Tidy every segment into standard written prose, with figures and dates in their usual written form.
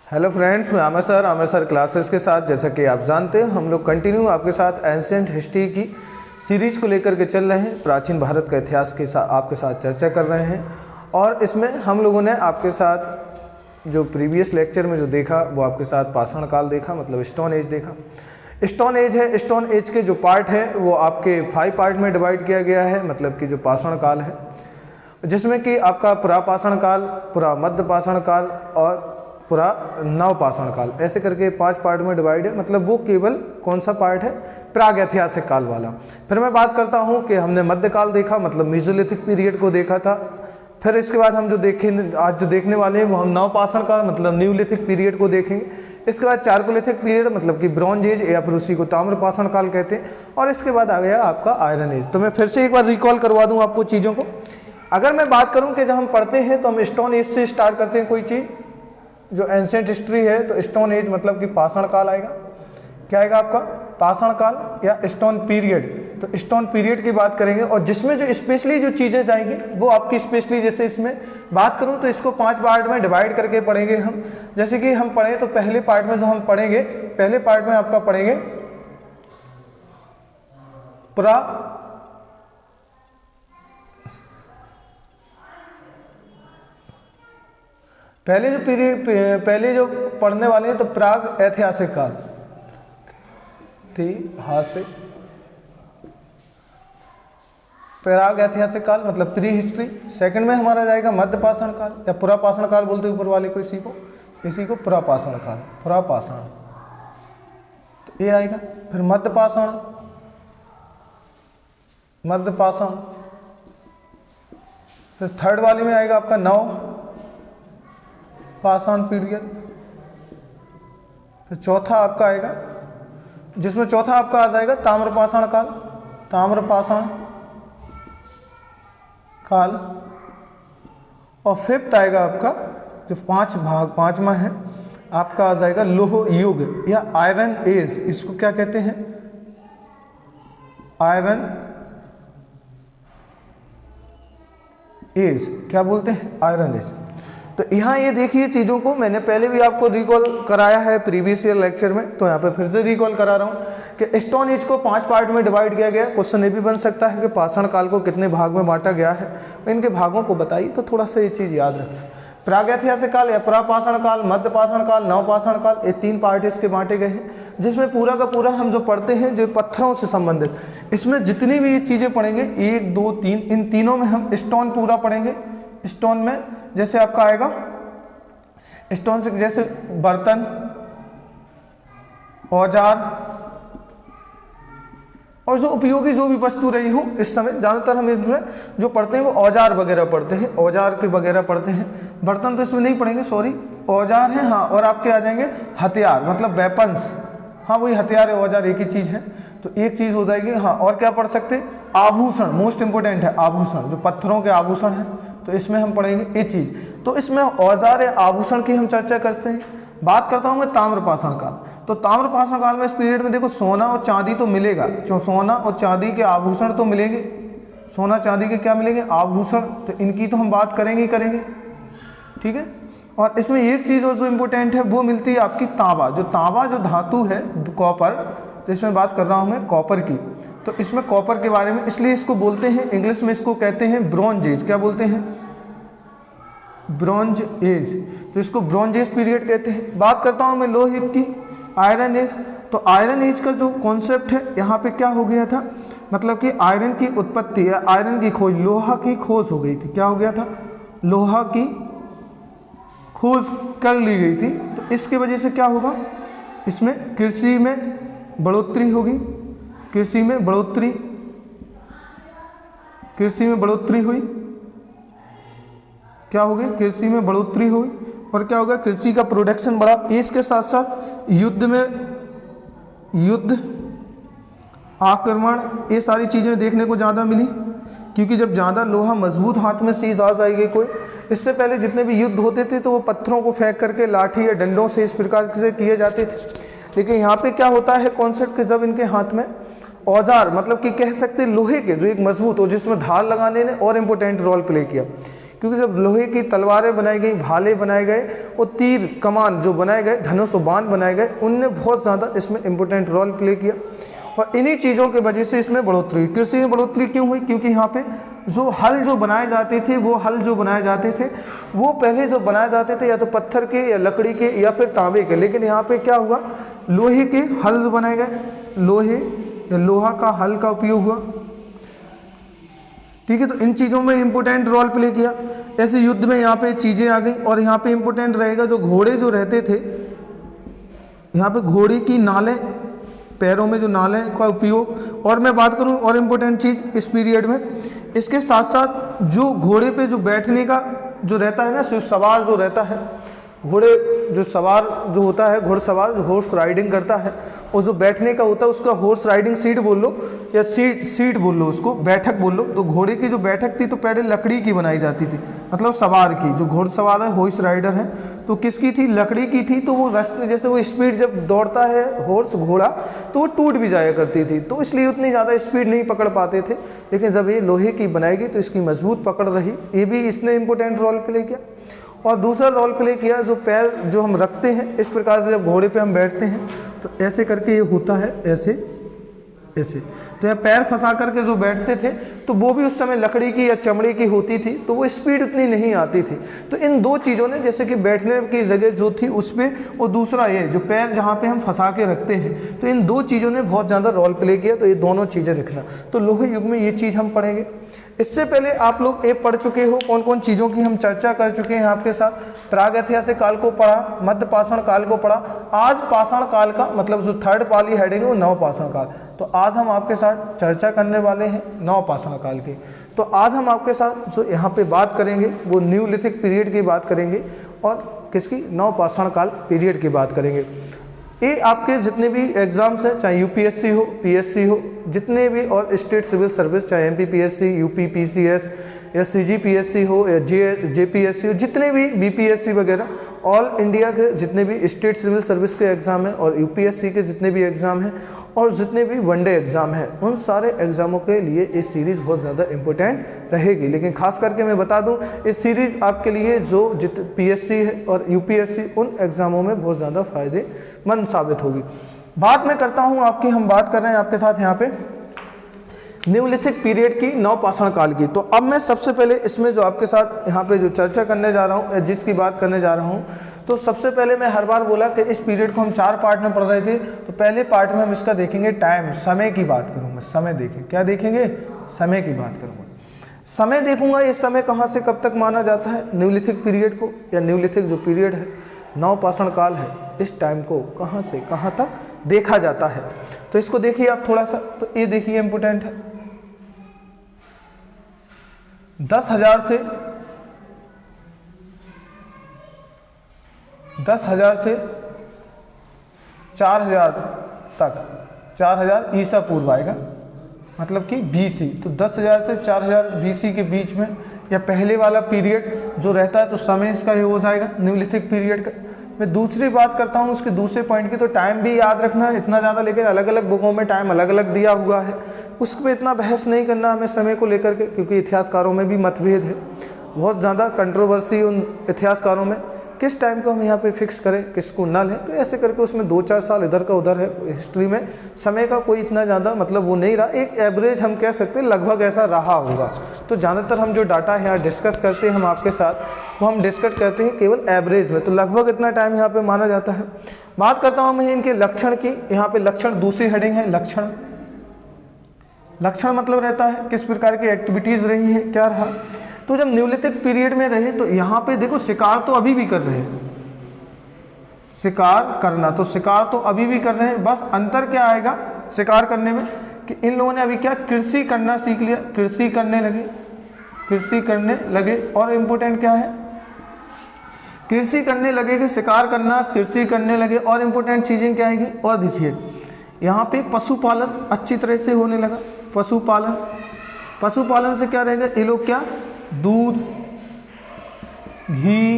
Hello friends, मैं Aamir sir classes के साथ, जैसा कि आप जानते हैं, हम लोग कंटिन्यू आपके साथ एंशिएंट हिस्ट्री की सीरीज को लेकर के चल रहे हैं। प्राचीन भारत का इतिहास के साथ आपके साथ चर्चा कर रहे हैं। और इसमें हम लोगों ने आपके साथ जो प्रीवियस लेक्चर में जो देखा वो आपके साथ पाषाण काल देखा, मतलब स्टोन एज देखा। स्टोन एज है, स्टोन एज के जो पार्ट है वो आपके 5 पार्ट में डिवाइड किया गया है, मतलब कि जो पाषाण काल है, जिसमें कि आपका पुरापाषाण काल, पुरा मध्य पाषाण काल और पूरा नवपाषाण काल, ऐसे करके 5 पार्ट में डिवाइड है। मतलब वो केवल कौन सा पार्ट है? प्राग ऐतिहासिक काल वाला। फिर मैं बात करता हूँ कि हमने मध्यकाल देखा, मतलब मीसोलिथिक पीरियड को देखा था। फिर इसके बाद हम आज जो देखने वाले हैं वो हम नवपाषाण काल, मतलब न्यूलिथिक पीरियड को देखेंगे। इसके बाद चारकोलिथिक पीरियड, मतलब कि ब्रॉन्ज एज, या फिर उसी को ताम्रपाषाण काल कहते हैं। और इसके बाद आ गया आपका आयरन एज। तो मैं फिर से एक बार रिकॉल करवा दूँ आपको चीज़ों को। अगर मैं बात करूँ कि जब हम पढ़ते हैं तो हम स्टोन एज से स्टार्ट करते हैं कोई चीज़, जो एंशिएंट हिस्ट्री है, तो स्टोन एज मतलब कि पाषाण काल आएगा। क्या आएगा आपका? पाषाण काल या स्टोन पीरियड। तो स्टोन पीरियड की बात करेंगे, और जिसमें जो स्पेशली जो चीज़ें जाएंगी वो आपकी स्पेशली, जैसे इसमें बात करूं तो इसको 5 पार्ट में डिवाइड करके पढ़ेंगे हम। जैसे कि हम पढ़ें तो पहले पार्ट में जो हम पढ़ेंगे, पहले पार्ट में आपका पढ़ेंगे पहले जो पढ़ने वाले हैं तो प्राग ऐतिहासिक काल, प्राग ऐतिहासिक काल मतलब प्री हिस्ट्री। सेकंड में हमारा जाएगा मध्य पाषाण काल, या पुरापाषाण काल बोलते हैं ऊपर वाले को, इसी को पुरापाषाण काल, पुरापाषाण, तो ये आएगा। फिर मध्य पाषाण। फिर थर्ड वाले में आएगा आपका नव पाषाण पीरियड। फिर चौथा आपका आएगा, जिसमें चौथा आपका आ जाएगा ताम्रपाषाण काल। और फिफ्थ आएगा आपका, जो 5वां है आपका, आ जाएगा लोह युग या आयरन एज। इसको क्या कहते हैं? Iron age. क्या बोलते हैं? Iron age. तो यहाँ ये देखिए चीज़ों को मैंने पहले भी आपको रिकॉल कराया है प्रीवियस ईयर लेक्चर में, तो यहाँ पे फिर से रिकॉल करा रहा हूँ कि स्टोन एज को 5 पार्ट में डिवाइड किया गया। क्वेश्चन ये भी बन सकता है कि पाषाण काल को कितने भाग में बांटा गया है, इनके भागों को बताइए, तो थोड़ा सा ये चीज़ याद रखें। प्रागैतिहासिक काल या पुरापाषाण काल, मध्य पाषाण काल, नवपाषाण काल, ये 3 पार्ट इसके बांटे गए हैं, जिसमें पूरा का पूरा हम जो पढ़ते हैं जो पत्थरों से संबंधित, इसमें जितनी भी ये चीज़ें पढ़ेंगे 1, 2, 3, इन तीनों में हम स्टोन पूरा पढ़ेंगे। स्टोन में जैसे आपका आएगा, स्टोन से जैसे बर्तन, औजार और जो उपयोगी जो भी वस्तु रही हो, इस समय ज़्यादातर हम इसमें जो पढ़ते हैं वो औजार वगैरह पढ़ते हैं, औजार के वगैरह पढ़ते हैं। बर्तन तो इसमें नहीं पढ़ेंगे, सॉरी, औजार हैं। हाँ, और आपके आ जाएंगे हथियार, मतलब वेपन्स। हाँ, वही हथियार है, औजार एक ही चीज़ है, तो एक चीज़ हो जाएगी। हाँ, और क्या पढ़ सकते हैं? आभूषण, मोस्ट इंपोर्टेंट है आभूषण, जो पत्थरों के आभूषण हैं, तो इसमें हम पढ़ेंगे ये चीज़। तो इसमें औजार या आभूषण की हम चर्चा करते हैं। बात करता हूँ मैं ताम्रपाषाण काल। तो ताम्रपाषाण काल में इस पीरियड में देखो सोना और चांदी तो मिलेगा, जो सोना और चांदी के आभूषण तो मिलेंगे, सोना चांदी के क्या मिलेंगे? आभूषण। तो इनकी तो हम बात करेंगे ही करेंगे, ठीक है। और इसमें एक चीज़ और जो इम्पोर्टेंट है वो मिलती है आपकी तांबा, जो धातु है, कॉपर। तो इसमें बात कर रहा हूँ मैं कॉपर की। तो इसमें कॉपर के बारे में, इसलिए इसको बोलते हैं इंग्लिश में, इसको कहते हैं ब्रॉन्ज एज। क्या बोलते हैं? Bronze age. तो इसको ब्रॉन्ज एज पीरियड कहते हैं। बात करता हूँ मैं लोहे की, आयरन एज। तो आयरन एज का जो कॉन्सेप्ट है यहाँ पे क्या हो गया था, मतलब कि आयरन की उत्पत्ति या आयरन की खोज, लोहा की खोज हो गई थी। क्या हो गया था? लोहा की खोज कर ली गई थी। तो इसके वजह से क्या होगा, इसमें कृषि में बढ़ोतरी होगी, कृषि में बढ़ोतरी हुई। क्या हो गई? कृषि में बढ़ोतरी हुई। और क्या होगा? कृषि का प्रोडक्शन बढ़ा। इसके साथ साथ युद्ध, आक्रमण, ये सारी चीज़ें देखने को ज़्यादा मिली, क्योंकि जब ज़्यादा लोहा मजबूत हाथ में चीज़ आ जाएगी कोई। इससे पहले जितने भी युद्ध होते थे तो वो पत्थरों को फेंक करके, लाठी या डंडों से इस प्रकार से किए जाते थे। लेकिन यहाँ पे क्या होता है कॉन्सेप्ट कि जब इनके हाथ में औजार, मतलब कि कह सकते हैं लोहे के, जो एक मजबूत हो, जिसमें धार लगाने ने और इम्पोर्टेंट रोल प्ले किया, क्योंकि जब लोहे की तलवारें बनाई गई, भाले बनाए गए और तीर कमान जो बनाए गए, धनुष और बाण बनाए गए, उनने बहुत ज़्यादा इसमें इम्पोर्टेंट रोल प्ले किया और इन्हीं चीज़ों की वजह से इसमें बढ़ोतरी हुई। कृषि में बढ़ोतरी क्यों हुई? क्योंकि यहाँ पे जो हल जो बनाए जाते थे, वो पहले जो बनाए जाते थे या तो पत्थर के या लकड़ी के या फिर तांबे के, लेकिन यहाँ पे क्या हुआ, लोहे के हल बनाए गए, लोहा का हल का उपयोग हुआ। ठीक है, तो इन चीज़ों में इंपॉर्टेंट रोल प्ले किया। ऐसे युद्ध में यहाँ पे चीज़ें आ गई और यहाँ पे इंपॉर्टेंट रहेगा जो घोड़े जो रहते थे, यहाँ पे घोड़े की नालें, पैरों में जो नालें का उपयोग। और मैं बात करूँ और इम्पोर्टेंट चीज़ इस पीरियड में, इसके साथ साथ जो घोड़े पे जो बैठने का जो रहता है ना, सवार जो रहता है, घोड़े जो सवार जो होता है, घुड़सवार जो हॉर्स राइडिंग करता है, और जो बैठने का होता है उसका हॉर्स राइडिंग सीट बोल लो या सीट बोल लो, उसको बैठक बोल लो। तो घोड़े की जो बैठक थी तो पहले लकड़ी की बनाई जाती थी, मतलब सवार की, जो घुड़सवार है, हॉर्स राइडर है, तो किसकी थी? लकड़ी की थी। तो वो रास्ते जैसे वो स्पीड जब दौड़ता है हॉर्स घोड़ा तो वो टूट भी जाया करती थी, तो इसलिए उतनी ज़्यादा स्पीड नहीं पकड़ पाते थे। लेकिन जब ये लोहे की बनाएगी तो इसकी मजबूत पकड़ रही, ये भी इसने इंपॉर्टेंट रोल प्ले किया। और दूसरा रोल प्ले किया जो पैर जो हम रखते हैं, इस प्रकार से जब घोड़े पे हम बैठते हैं तो ऐसे करके ये होता है, ऐसे ऐसे, तो यह पैर फंसा करके जो बैठते थे तो वो भी उस समय लकड़ी की या चमड़े की होती थी, तो वो स्पीड उतनी नहीं आती थी। तो इन दो चीज़ों ने, जैसे कि बैठने की जगह जो थी उस पर, और दूसरा ये जो पैर जहाँ पे हम फंसा के रखते हैं, तो इन दो चीज़ों ने बहुत ज़्यादा रोल प्ले किया। तो ये दोनों चीज़ें रखना, तो लोहे युग में ये चीज़ हम पढ़ेंगे। इससे पहले आप लोग ये पढ़ चुके हो, कौन कौन चीज़ों की हम चर्चा कर चुके हैं आपके साथ। प्रागैतिहासिक काल को पढ़ा, मध्य पाषाण काल को पढ़ा, आज पाषाण काल का मतलब जो थर्ड वाली हेडिंग है वो नव पाषाण काल। तो आज हम आपके साथ चर्चा करने वाले हैं नव पाषाण काल की। तो आज हम आपके साथ जो यहाँ पे बात करेंगे वो न्यूलिथिक पीरियड की बात करेंगे और किसकी? नव पाषाण काल पीरियड की बात करेंगे। ये आपके जितने भी एग्ज़ाम्स हैं, चाहे यूपीएससी हो, पीएससी हो, जितने भी और स्टेट सिविल सर्विस, चाहे एमपीपीएससी, यूपीपीसीएस या सीजीपीएससी हो या जेपीएससी हो, जितने भी बीपीएससी वगैरह, ऑल इंडिया के जितने भी स्टेट सिविल सर्विस के एग्ज़ाम हैं और यूपीएससी के जितने भी एग्ज़ाम हैं और जितने भी वनडे एग्ज़ाम हैं, उन सारे एग्ज़ामों के लिए ये सीरीज़ बहुत ज़्यादा इम्पोर्टेंट रहेगी। लेकिन खास करके मैं बता दूं, इस सीरीज़ आपके लिए जो पीएससी है और यूपीएससी, उन एग्ज़ामों में बहुत ज़्यादा फ़ायदेमंद साबित होगी। बात मैं करता हूं आपकी, हम बात कर रहे हैं आपके साथ यहाँ पे न्यूलिथिक पीरियड की, नव पाषाण काल की। तो अब मैं सबसे पहले इसमें जो आपके साथ यहाँ पे जो चर्चा करने जा रहा हूँ, जिसकी बात करने जा रहा हूँ, तो सबसे पहले मैं हर बार बोला कि इस पीरियड को हम 4 पार्ट में पढ़ रहे थे। तो पहले पार्ट में हम इसका देखेंगे टाइम, समय की बात करूँगा, समय देखें, क्या देखेंगे? समय की बात करूँगा, समय देखूंगा। ये समय कहाँ से कब तक माना जाता है न्यूलिथिक पीरियड को, या न्यूलिथिक जो पीरियड है, नव पाषाण काल है, इस टाइम को कहाँ से कहाँ तक देखा जाता है। तो इसको देखिए आप थोड़ा सा, तो ये देखिए इम्पोर्टेंट है। 10,000 से 4,000 तक, 4,000 ईसा पूर्व आएगा, मतलब कि बीसी। तो 10,000 से 4,000 बीसी के बीच में या पहले वाला पीरियड जो रहता है, तो समय इसका ये हो जाएगा न्यूलिथिक पीरियड का। मैं दूसरी बात करता हूँ उसके दूसरे पॉइंट की, तो टाइम भी याद रखना है इतना ज़्यादा, लेकिन अलग अलग बुकों में टाइम अलग अलग दिया हुआ है, उस पर इतना बहस नहीं करना हमें समय को लेकर के, क्योंकि इतिहासकारों में भी मतभेद है, बहुत ज़्यादा कंट्रोवर्सी उन इतिहासकारों में, किस टाइम को हम यहाँ पे फिक्स करें, किसको नल है। तो ऐसे करके उसमें 2-4 साल इधर का उधर है। हिस्ट्री में समय का कोई इतना ज़्यादा मतलब वो नहीं रहा, एक एवरेज हम कह सकते हैं, लगभग ऐसा रहा होगा। तो ज़्यादातर हम जो डाटा यहाँ डिस्कस करते हैं हम आपके साथ, वो हम डिस्कस करते हैं केवल एवरेज में, तो लगभग इतना टाइम यहाँ पे माना जाता है। बात करता हूँ मैं इनके लक्षण की, यहाँ पे लक्षण दूसरी हेडिंग है, लक्षण। लक्षण मतलब रहता है किस प्रकार की एक्टिविटीज़ रही है, क्या रहा। तो जब न्यूलिथिक पीरियड में रहे तो यहाँ पे देखो शिकार तो अभी भी कर रहे हैं, शिकार करना, तो शिकार तो अभी भी कर रहे हैं, बस अंतर क्या आएगा शिकार करने में कि इन लोगों ने अभी क्या कृषि करना सीख लिया, कृषि करने लगे। और इम्पोर्टेंट क्या है, कृषि करने लगे कि शिकार करना, कृषि करने लगे। और इम्पोर्टेंट चीज़ें क्या आएगी, और देखिए यहाँ पे पशुपालन अच्छी तरह से होने लगा। पशुपालन से क्या रहेगा, ये लोग क्या दूध, घी,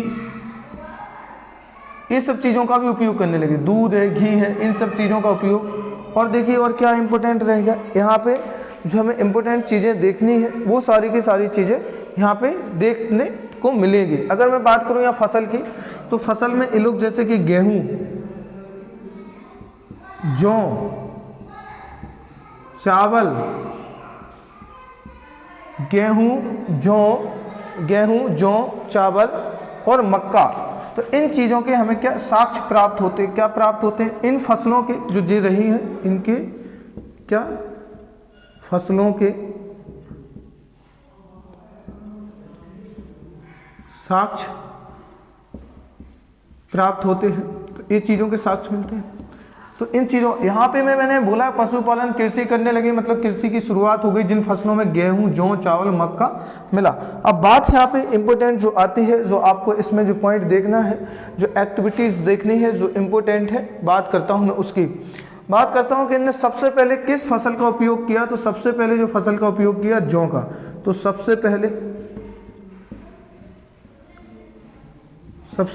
ये सब चीज़ों का भी उपयोग करने लगे, दूध है, घी है, इन सब चीज़ों का उपयोग। और देखिए और क्या इंपॉर्टेंट रहेगा, यहाँ पे जो हमें इंपॉर्टेंट चीज़ें देखनी है वो सारी की सारी चीज़ें यहाँ पे देखने को मिलेंगे। अगर मैं बात करूं यहाँ फसल की, तो फसल में ये लोग जैसे कि गेहूं, जौ, चावल, गेहूं, जौ, चावल और मक्का, तो इन चीज़ों के हमें क्या साक्ष्य प्राप्त होते हैं, क्या प्राप्त होते हैं, इन फसलों के जो जी रही हैं इनके क्या फसलों के साक्ष्य प्राप्त होते हैं। तो ये चीज़ों के साक्ष्य मिलते हैं। तो इन चीज़ों यहाँ पे मैंने बोला पशुपालन कृषि करने लगे, मतलब कृषि की शुरुआत हो गई जिन फसलों में गेहूं, जौ, चावल, मक्का मिला। अब बात यहाँ पे इम्पोर्टेंट जो आती है, जो आपको इसमें जो पॉइंट देखना है, जो एक्टिविटीज़ देखनी है, जो इम्पोर्टेंट है, बात करता हूँ मैं उसकी। बात करता हूँ कि इनने सबसे पहले किस फसल का उपयोग किया। तो सबसे पहले जो फसल का उपयोग किया जौ का। तो सबसे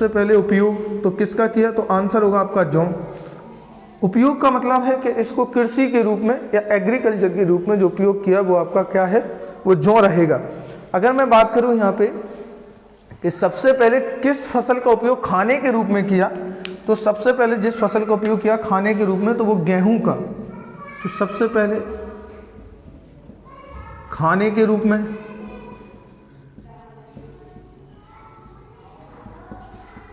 पहले उपयोग तो किसका किया, तो आंसर होगा आपका जौ। उपयोग का मतलब है कि इसको कृषि के रूप में या एग्रीकल्चर के रूप में जो उपयोग किया वो आपका क्या है, वो जौ रहेगा। अगर मैं बात करूं यहाँ पे कि सबसे पहले किस फसल का उपयोग खाने के रूप में किया, तो सबसे पहले जिस फसल का उपयोग किया खाने के रूप में तो वो गेहूं का। तो सबसे पहले खाने के रूप में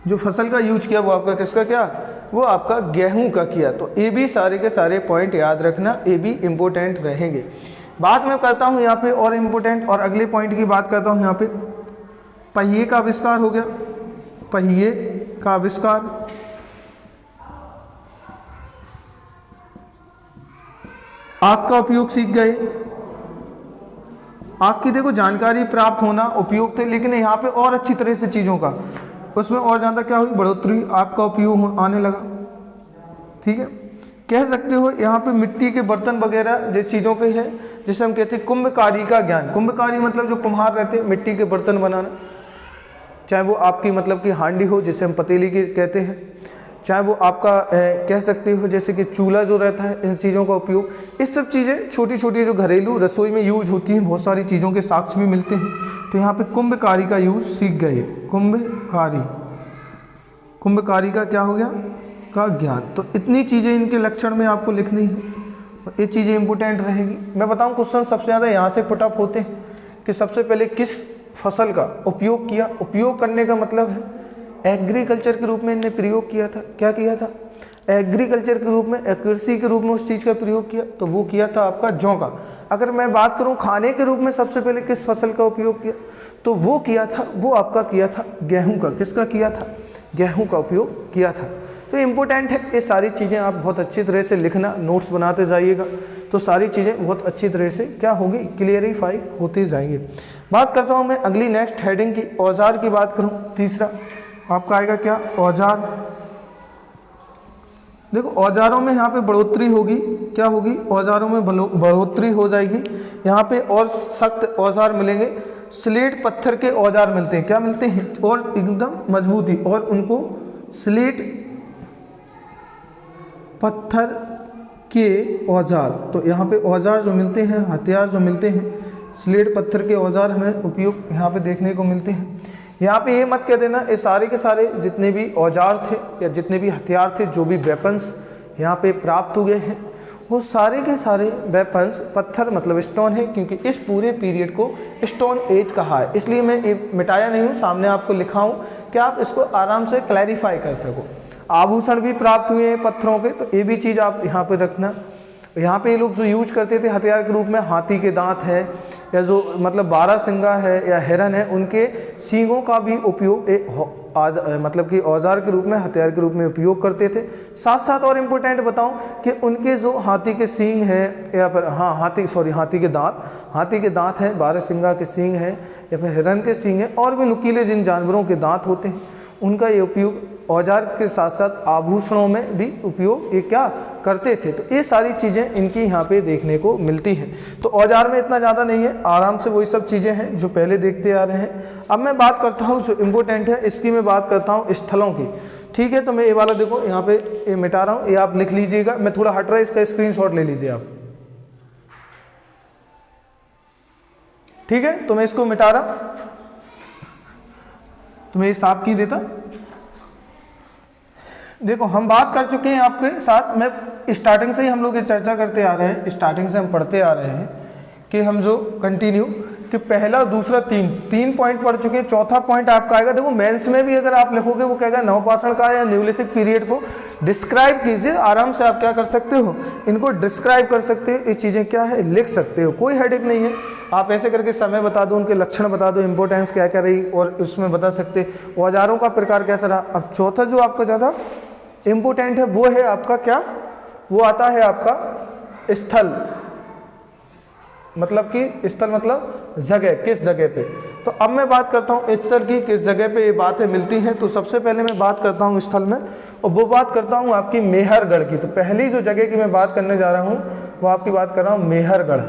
जो फसल का यूज किया वो आपका किसका किया, वो आपका गेहूं का किया। तो ये भी सारे के सारे पॉइंट याद रखना, ये भी इम्पोर्टेंट रहेंगे। बात मैं करता हूं यहाँ पे और इम्पोर्टेंट और अगले पॉइंट की बात करता हूं यहाँ पे। पहिए का आविष्कार हो गया, पहिए का आविष्कार। आग का उपयोग सीख गए। आग की देखो जानकारी प्राप्त होना उपयोग थे, लेकिन यहाँ पे और अच्छी तरह से चीज़ों का उसमें और ज़्यादा क्या हुई, बढ़ोतरी, आग का उपयोग आने लगा। ठीक है, कह सकते हो यहाँ पे मिट्टी के बर्तन वगैरह जो चीज़ों के है, जिसे हम कहते हैं कुंभकारी का ज्ञान। कुंभकारी मतलब जो कुम्हार रहते हैं मिट्टी के बर्तन बनाना, चाहे वो आपकी मतलब कि हांडी हो जिसे हम पतीली की कहते हैं, चाहे वो आपका कह सकते हो जैसे कि चूल्हा जो रहता है, इन चीज़ों का उपयोग, इस सब चीज़ें छोटी छोटी जो घरेलू रसोई में यूज होती हैं, बहुत सारी चीज़ों के साक्ष्य भी मिलते हैं। तो यहाँ पे कुंभकारी का यूज सीख गए। कुंभकारी का क्या हो गया, का ज्ञान। तो इतनी चीज़ें इनके लक्षण में आपको लिखनी है और ये चीज़ें इंपॉर्टेंट रहेगी। मैं बताऊँ क्वेश्चन सबसे ज़्यादा यहाँ से पुटअप होते हैं कि सबसे पहले किस फसल का उपयोग किया। उपयोग करने का मतलब है एग्रीकल्चर के रूप में इन्हें प्रयोग किया था। क्या किया था, एग्रीकल्चर के रूप में, कृषि के रूप में उस चीज़ का प्रयोग किया, तो वो किया था आपका जौ का। अगर मैं बात करूं खाने के रूप में सबसे पहले किस फसल का उपयोग किया, तो वो किया था, वो आपका किया था गेहूं का। किसका किया था, गेहूं का उपयोग किया था। तो इम्पोर्टेंट है, ये सारी चीज़ें आप बहुत अच्छी तरह से लिखना, नोट्स बनाते जाइएगा, तो सारी चीज़ें बहुत अच्छी तरह से क्या होगी, क्लियरिफाई होते जाएंगे। बात करता हूँ मैं अगली नेक्स्ट हेडिंग की, औजार की बात करूँ। तीसरा आपका आएगा क्या, औजार। देखो औजारों में यहाँ पे बढ़ोतरी होगी, क्या होगी, औजारों में बढ़ोतरी हो जाएगी। यहाँ पे और सख्त औजार मिलेंगे, स्लेट पत्थर के औजार मिलते हैं। क्या मिलते हैं, और एकदम मजबूती, और उनको स्लेट पत्थर के औजार। तो यहाँ पे औजार जो मिलते हैं, हथियार जो मिलते हैं, स्लेट पत्थर के औजार हमें उपयोग यहाँ पे देखने को मिलते हैं। यहाँ पे ये मत कह देना ये सारे के सारे जितने भी औजार थे या जितने भी हथियार थे, जो भी वेपन्स यहाँ पे प्राप्त हुए हैं, वो सारे के सारे वेपन्स पत्थर मतलब स्टोन है, क्योंकि इस पूरे पीरियड को स्टोन एज कहा है। इसलिए मैं ये मिटाया नहीं हूँ, सामने आपको लिखा हूँ कि आप इसको आराम से क्लैरिफाई कर सको। आभूषण भी प्राप्त हुए हैं पत्थरों के, तो ये भी चीज़ आप यहाँ पे रखना। यहाँ पे ये लोग जो यूज करते थे हथियार के रूप में, हाथी के दांत है या जो मतलब बारहसिंगा है या हिरन है, उनके सींगों का भी उपयोग मतलब कि औजार के रूप में, हथियार के रूप में उपयोग करते थे। साथ साथ और इम्पोर्टेंट बताऊं कि उनके जो हाथी के सींग है या फिर हाथी के दांत हैं, बारहसिंगा के सींग है या फिर हिरन के सींग है, और भी नुकीले जिन जानवरों के दांत होते हैं, उनका ये उपयोग औजार के साथ साथ आभूषणों में भी उपयोग ये क्या करते थे। तो ये सारी चीज़ें इनकी यहाँ पे देखने को मिलती हैं। तो औजार में इतना ज़्यादा नहीं है, आराम से वही सब चीज़ें हैं जो पहले देखते आ रहे हैं। अब मैं बात करता हूँ जो इम्पोर्टेंट है, इसकी मैं बात करता हूँ स्थलों की। ठीक है, तो मैं ये वाला देखो यहाँ पे ये मिटा रहा हूँ, ये आप लिख लीजिएगा। मैं थोड़ा हट रहा है, इसका स्क्रीनशॉट ले लीजिए आप। ठीक है, तो मैं इसको मिटा रहा। तो मैं ये साफ की देता। देखो हम बात कर चुके हैं आपके साथ, मैं स्टार्टिंग से ही हम लोग ये चर्चा करते आ रहे हैं, स्टार्टिंग से हम पढ़ते आ रहे हैं कि हम जो कंटिन्यू कि पहला दूसरा तीन पॉइंट पढ़ चुके हैं। चौथा पॉइंट आपका आएगा, देखो मेंस में भी अगर आप लिखोगे वो कहेगा नवपाषाण काल या न्यूलिथिक पीरियड को डिस्क्राइब कीजिए। आराम से आप क्या कर सकते हो, इनको डिस्क्राइब कर सकते हो, ये चीज़ें क्या है लिख सकते हो, कोई हेडेक नहीं है। आप ऐसे करके समय बता दो, उनके लक्षण बता दो, इंपॉर्टेंस क्या क्या रही और उसमें बता सकते औजारों का प्रकार कैसा रहा। अब चौथा जो आपका ज़्यादा इम्पोर्टेंट है वो है आपका क्या, वो आता है आपका स्थल, मतलब कि स्थल मतलब जगह, किस जगह पे। तो अब मैं बात करता हूँ स्थल की, किस जगह पे ये बातें मिलती हैं। तो सबसे पहले मैं बात करता हूँ स्थल में, और वो बात करता हूँ आपकी मेहरगढ़ की। तो पहली जो जगह की मैं बात करने जा रहा हूँ वो आपकी बात कर रहा हूँ मेहरगढ़।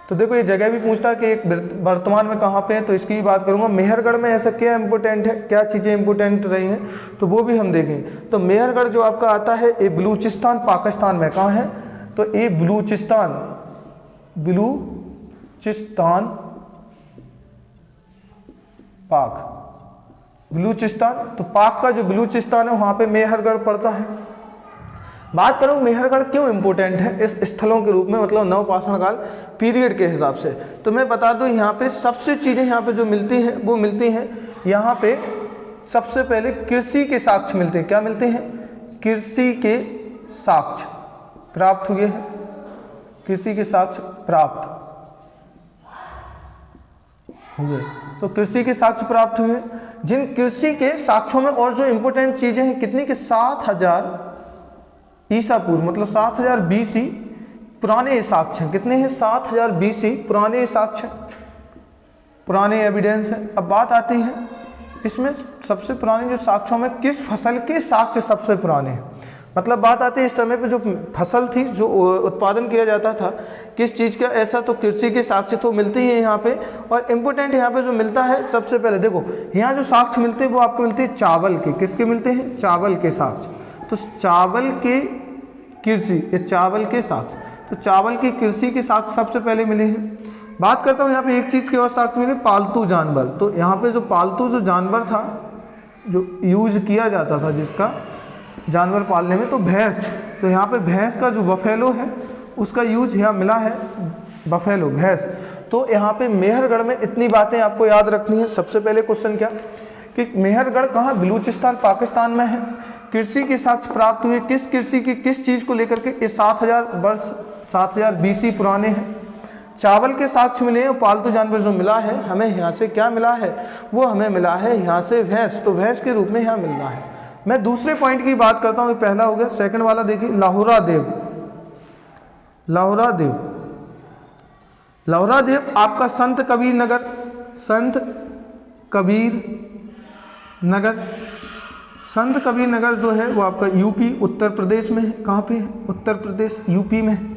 तो देखो ये जगह भी पूछता है कि एक वर्तमान में कहाँ पे है, तो इसकी भी बात करूंगा। मेहरगढ़ में ऐसा क्या इंपॉर्टेंट है, क्या चीज़ें इंपॉर्टेंट रही हैं, तो वो भी हम देखेंगे। तो मेहरगढ़ जो आपका आता है ये बलूचिस्तान पाकिस्तान में कहाँ है, तो ये बलूचिस्तान पाक, बलूचिस्तान, तो पाक का जो बलूचिस्तान है वहाँ पे मेहरगढ़ पड़ता है। बात करूँ मेहरगढ़ क्यों इंपॉर्टेंट है इस स्थलों के रूप में, मतलब नवपाषाण काल पीरियड के हिसाब से, तो मैं बता दूं यहाँ पे सबसे चीज़ें यहाँ पे जो मिलती हैं वो मिलती हैं यहाँ पे सबसे पहले कृषि के साक्ष्य मिलते हैं। क्या मिलते हैं, कृषि के साक्ष्य प्राप्त हुए हैं, कृषि के साक्ष्य प्राप्त हुए। तो कृषि के साक्ष्य प्राप्त हुए, जिन कृषि के साक्ष्यों में और जो इंपॉर्टेंट चीज़ें हैं कितनी के 7000 ईसा पूर्व, मतलब 7000 BC पुराने साक्ष्य हैं। कितने हैं, 7000 BC पुराने साक्ष्य, पुराने एविडेंस है। अब बात आती है इसमें सबसे पुराने जो साक्ष्यों में किस फसल के साक्ष्य सबसे पुराने हैं, मतलब बात आती है इस समय पे जो फसल थी, जो उत्पादन किया जाता था किस चीज़ का, ऐसा तो कृषि के साक्ष्य तो मिलते ही हैं यहाँ पे। और इम्पोर्टेंट यहाँ पे जो मिलता है सबसे पहले देखो यहाँ जो साक्ष्य मिलते हैं वो आपको मिलते हैं चावल के, किसके मिलते हैं, चावल के साक्ष्य। तो चावल के कृषि, ये चावल के साक्ष्य, तो चावल की कृषि के साक्ष्य सबसे पहले मिले हैं। बात करता हूँ यहाँ पे एक चीज़ के और साक्ष्य मिले, पालतू जानवर। तो यहाँ पे जो पालतू जो जानवर था जो यूज किया जाता था जिसका जानवर पालने में, तो भैंस, तो यहाँ पे भैंस का जो बफेलो है उसका यूज यहाँ मिला है, बफेलो भैंस। तो यहाँ पे मेहरगढ़ में इतनी बातें आपको याद रखनी है। सबसे पहले क्वेश्चन क्या कि मेहरगढ़ कहाँ, बलूचिस्तान पाकिस्तान में है। कृषि के साक्ष्य प्राप्त हुए, किस कृषि की किस चीज़ को लेकर के, ये 7000 वर्ष 7000 BC पुराने हैं। चावल के साक्ष्य मिले हैं, पालतू जानवर जो मिला है हमें यहाँ से क्या मिला है, वो हमें मिला है यहाँ से भैंस, तो भैंस के रूप में यहाँ मिल रहा है। मैं दूसरे पॉइंट की बात करता हूँ, पहला हो गया। सेकंड वाला देखिए लाहुरा देव, लाहुरा देव, लाहुरा देव आपका संत कबीर नगर, संत कबीर नगर, संत कबीर नगर जो है वो आपका यूपी उत्तर प्रदेश में है। कहाँ पे है, उत्तर प्रदेश यूपी में है।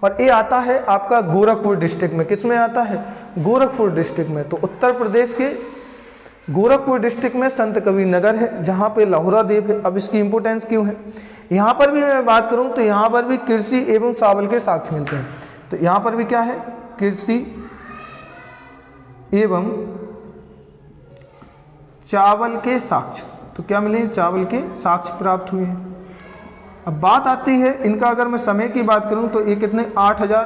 और ये आता है आपका गोरखपुर डिस्ट्रिक्ट में, किस में आता है, गोरखपुर डिस्ट्रिक्ट में। तो उत्तर प्रदेश के गोरखपुर डिस्ट्रिक्ट में संत कबीर नगर है जहाँ पे लाहुरा देव है। अब इसकी इंपोर्टेंस क्यों है, यहाँ पर भी मैं बात करूँ तो यहाँ पर भी कृषि एवं चावल के साक्ष्य मिलते हैं। तो यहाँ पर भी क्या है, कृषि एवं चावल के साक्ष्य, तो क्या मिले, चावल के साक्ष्य प्राप्त हुए हैं। अब बात आती है इनका, अगर मैं समय की बात करूं तो ये कितने, 8000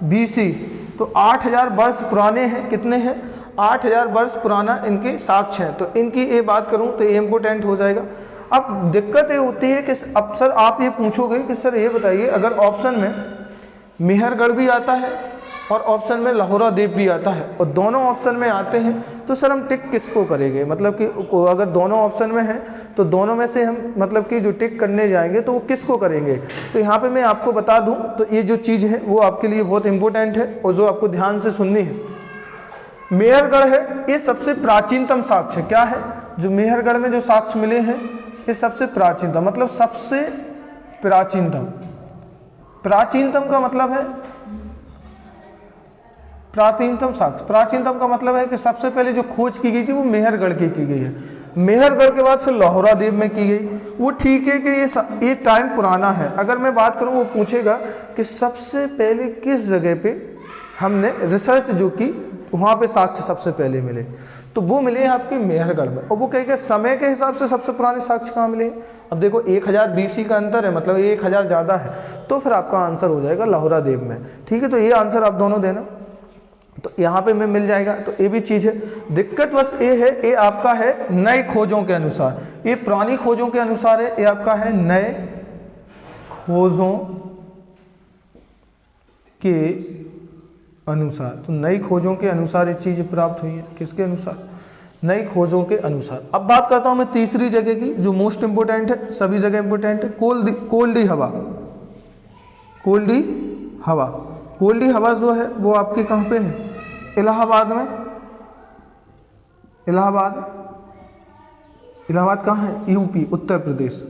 BC, तो 8000 वर्ष पुराने हैं। कितने हैं, 8000 वर्ष पुराना इनके साक्ष्य हैं। तो इनकी ये बात करूं तो ये इम्पोर्टेंट हो जाएगा। अब दिक्कत ये होती है कि अब सर आप ये पूछोगे कि सर ये बताइए अगर ऑप्शन में मेहरगढ़ भी आता है और ऑप्शन में लाहुरा देव भी आता है और दोनों ऑप्शन में आते हैं, तो सर हम टिक किसको करेंगे, मतलब कि अगर दोनों ऑप्शन में हैं तो दोनों में से हम मतलब कि जो टिक करने जाएंगे तो वो किसको करेंगे। तो यहाँ पे मैं आपको बता दूँ तो ये जो चीज़ है वो आपके लिए बहुत इंपॉर्टेंट है और जो आपको ध्यान से सुननी है। मेहरगढ़ है ये सबसे प्राचीनतम साक्ष्य, क्या है, जो मेहरगढ़ में जो साक्ष्य मिले हैं ये सबसे प्राचीनतम, मतलब सबसे प्राचीनतम, प्राचीनतम का मतलब है प्राचीनतम साक्ष्य, प्राचीनतम का मतलब है कि सबसे पहले जो खोज की गई थी वो मेहरगढ़ की गई है। मेहरगढ़ के बाद फिर लाहुरा देव में की गई। वो ठीक है कि ये टाइम पुराना है। अगर मैं बात करूँ वो पूछेगा कि सबसे पहले किस जगह पे हमने रिसर्च जो की वहाँ पे साक्ष्य सबसे पहले मिले, तो वो मिले हैं आपके मेहरगढ़ में। और वो कहेंगे समय के हिसाब से सबसे पुराने साक्ष्य कहाँ मिले हैं? अब देखो 1000 BC का अंतर है, मतलब 1000 ज़्यादा है, तो फिर आपका आंसर हो जाएगा लाहौरा देव में। ठीक है, तो ये आंसर आप दोनों देना, तो यहाँ पे में मिल जाएगा। तो ये भी चीज़ है। दिक्कत बस ये है, ये आपका है नए खोजों के अनुसार, ये पुरानी खोजों के अनुसार है, ये आपका है नए खोजों के अनुसार। तो नई खोजों के अनुसार ये चीज़ प्राप्त हुई है। किसके अनुसार? नई खोजों के अनुसार। अब बात करता हूँ मैं तीसरी जगह की, जो मोस्ट इंपोर्टेंट है, सभी जगह इंपोर्टेंट है, कोल्डी हवा। कोल्डी हवा, कोल्डी हवा जो है वो आपकी कहाँ पे है? इलाहाबाद में। इलाहाबाद, इलाहाबाद कहाँ है? यूपी, उत्तर प्रदेश।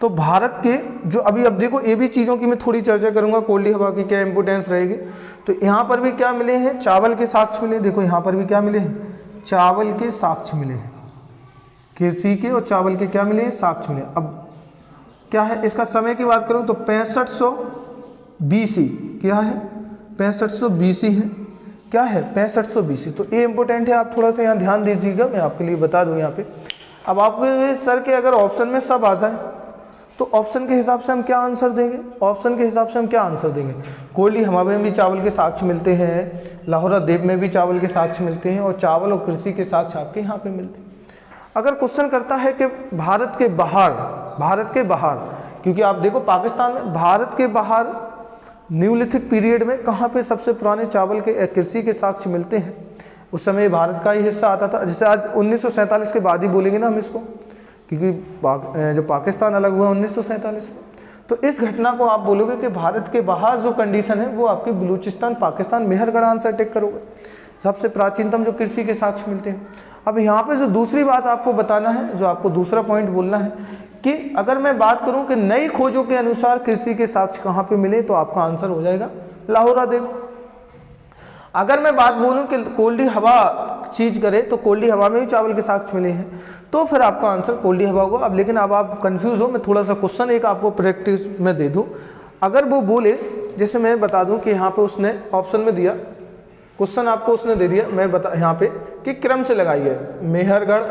तो भारत के जो अभी, अब देखो ये भी चीज़ों की मैं थोड़ी चर्चा करूंगा, कोल्डी हवा की क्या इंपोर्टेंस रहेगी। तो यहाँ पर भी क्या मिले हैं? चावल के साक्ष्य मिले। देखो यहाँ पर भी क्या मिले हैं? चावल के साक्ष्य मिले हैं। कृषि के और चावल के क्या मिले हैं? साक्ष्य मिले। अब क्या है इसका समय की बात करूं तो 6500 BC क्या है? 6500 BC है। क्या है? 6500 BC। तो ये इंपॉर्टेंट है, आप थोड़ा सा यहाँ ध्यान दीजिएगा, मैं आपके लिए बता दूं यहाँ पे। अब आपके सर के अगर ऑप्शन में सब आ जाए तो ऑप्शन के हिसाब से हम क्या आंसर देंगे? ऑप्शन के हिसाब से हम क्या आंसर देंगे? कोयली हवा में भी चावल के साक्ष्य मिलते हैं, लाहौरा देव में भी चावल के साक्ष्य मिलते हैं, और चावल और कृषि के साक्ष्य आपके यहाँ पे मिलते हैं। अगर क्वेश्चन करता है कि भारत के बाहर, क्योंकि आप देखो पाकिस्तान में, भारत के बाहर न्यूलिथिक पीरियड में कहाँ पे सबसे पुराने चावल के कृषि के साक्ष्य मिलते हैं? उस समय भारत का ही हिस्सा आता था। जैसे आज 1947 के बाद ही बोलेंगे ना हम इसको, क्योंकि जो पाकिस्तान अलग हुआ 1947 में, तो इस घटना को आप बोलोगे कि भारत के बाहर जो कंडीशन है वो आपकी बलूचिस्तान, पाकिस्तान, मेहरगढ़ आंसर टिक करोगे। सबसे प्राचीनतम जो कृषि के साक्ष्य मिलते हैं। अब यहाँ पे जो दूसरी बात आपको बताना है, जो आपको दूसरा पॉइंट बोलना है, कि अगर मैं बात करूं कि नई खोजों के अनुसार कृषि के साक्ष्य कहाँ पे मिले, तो आपका आंसर हो जाएगा लाहौरा देव। अगर मैं बात बोलूं कि कोल्डी हवा चीज करे तो कोल्डी हवा में भी चावल के साक्ष्य मिले हैं, तो फिर आपका आंसर कोल्डी हवा होगा। अब लेकिन अब आप कंफ्यूज हो, मैं थोड़ा सा क्वेश्चन एक आपको प्रैक्टिस में दे दूं। अगर वो बोले, जैसे मैं बता दूं कि यहाँ पे उसने ऑप्शन में दिया, क्वेश्चन आपको उसने दे दिया, मैं बता यहाँ पे कि क्रम से लगाइए, मेहरगढ़,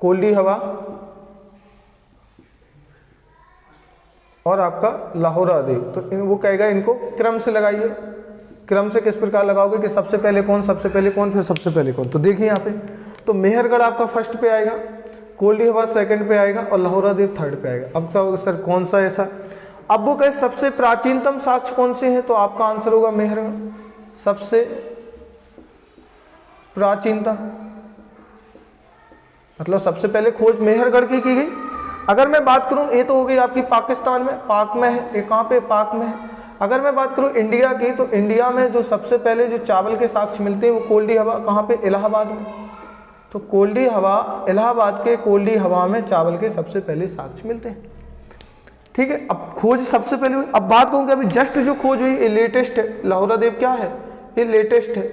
कोल्डी हवा और आपका लाहौरा देव, तो वो कहेगा इनको क्रम से लगाइए। क्रम से किस प्रकार लगाओगे कि सबसे पहले कौन, सबसे पहले कौन, फिर सबसे पहले कौन। तो देखिए यहाँ पे, तो मेहरगढ़ आपका फर्स्ट पे आएगा, कोल्डी हवा सेकंड पे आएगा और लाहौरा देव थर्ड पे आएगा। अब क्या होगा सर, कौन सा ऐसा? अब वो कहे सबसे प्राचीनतम साक्ष्य कौन से हैं, तो आपका आंसर होगा मेहरगढ़, सबसे प्राचीनतम, मतलब सबसे पहले खोज मेहरगढ़ की गई। अगर मैं बात करूं, ये तो हो गई आपकी पाकिस्तान में, पाक में है, ये कहाँ पे? पाक में है। अगर मैं बात करूं इंडिया की, तो इंडिया में जो सबसे पहले जो चावल के साक्ष्य मिलते हैं वो कोल्डी हवा, कहाँ पे? इलाहाबाद में। तो कोल्डी हवा, इलाहाबाद के कोल्डी हवा में चावल के सबसे पहले साक्ष्य मिलते हैं। ठीक है, अब खोज सबसे पहले हुई। अब बात कहूँ कि अभी जस्ट जो खोज हुई ये लेटेस्ट है, लाहौरा देव क्या है? ये लेटेस्ट है,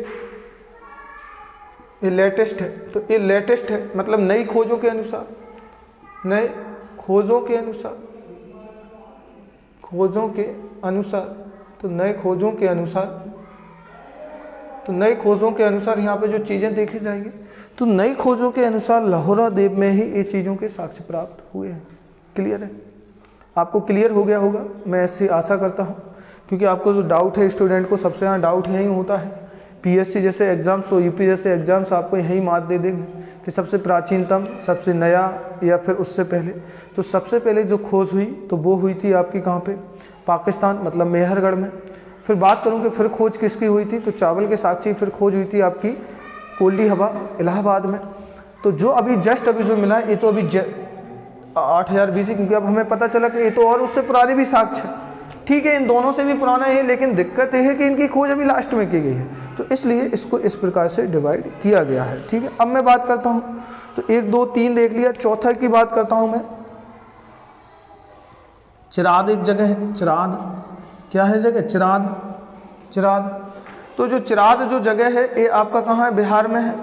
ये लेटेस्ट है। तो ये लेटेस्ट है मतलब नई खोजों के अनुसार, नए खोजों के अनुसार, खोजों के अनुसार, तो नए खोजों के अनुसार, तो नई खोजों के अनुसार यहाँ पे जो चीज़ें देखी जाएंगी, तो नई खोजों के अनुसार लाहौरा देव में ही ये चीज़ों के साक्ष्य प्राप्त हुए हैं। क्लियर है? आपको क्लियर हो गया होगा, मैं ऐसी आशा करता हूँ, क्योंकि आपको जो डाउट है, स्टूडेंट को सबसे ज़्यादा डाउट यही होता है। पीएससी जैसे एग्जाम्स और यूपी जैसे एग्जाम्स आपको यही मात दे देंगे कि सबसे प्राचीनतम, सबसे नया या फिर उससे पहले। तो सबसे पहले जो खोज हुई तो वो हुई थी आपकी कहाँ पे? पाकिस्तान, मतलब मेहरगढ़ में। फिर बात करूँ कि फिर खोज किसकी हुई थी, तो चावल के साक्ष्य फिर खोज हुई थी आपकी कोल्डी हवा, इलाहाबाद में। तो जो अभी जस्ट अभी जो मिला है, ये तो अभी 8000 BC, क्योंकि अब हमें पता चला कि ये तो और उससे पुराने भी साक्ष्य है। ठीक है, इन दोनों से भी पुराना है, लेकिन दिक्कत यह है कि इनकी खोज अभी लास्ट में की गई है, तो इसलिए इसको इस प्रकार से डिवाइड किया गया है। ठीक है, अब मैं बात करता हूँ, तो 1 2 3 देख लिया, चौथा की बात करता हूँ मैं। चिराद एक जगह है, चिराद क्या है जगह? चिराद, चिराद। तो जो चिराद जो जगह है ये आपका कहाँ है? बिहार में है,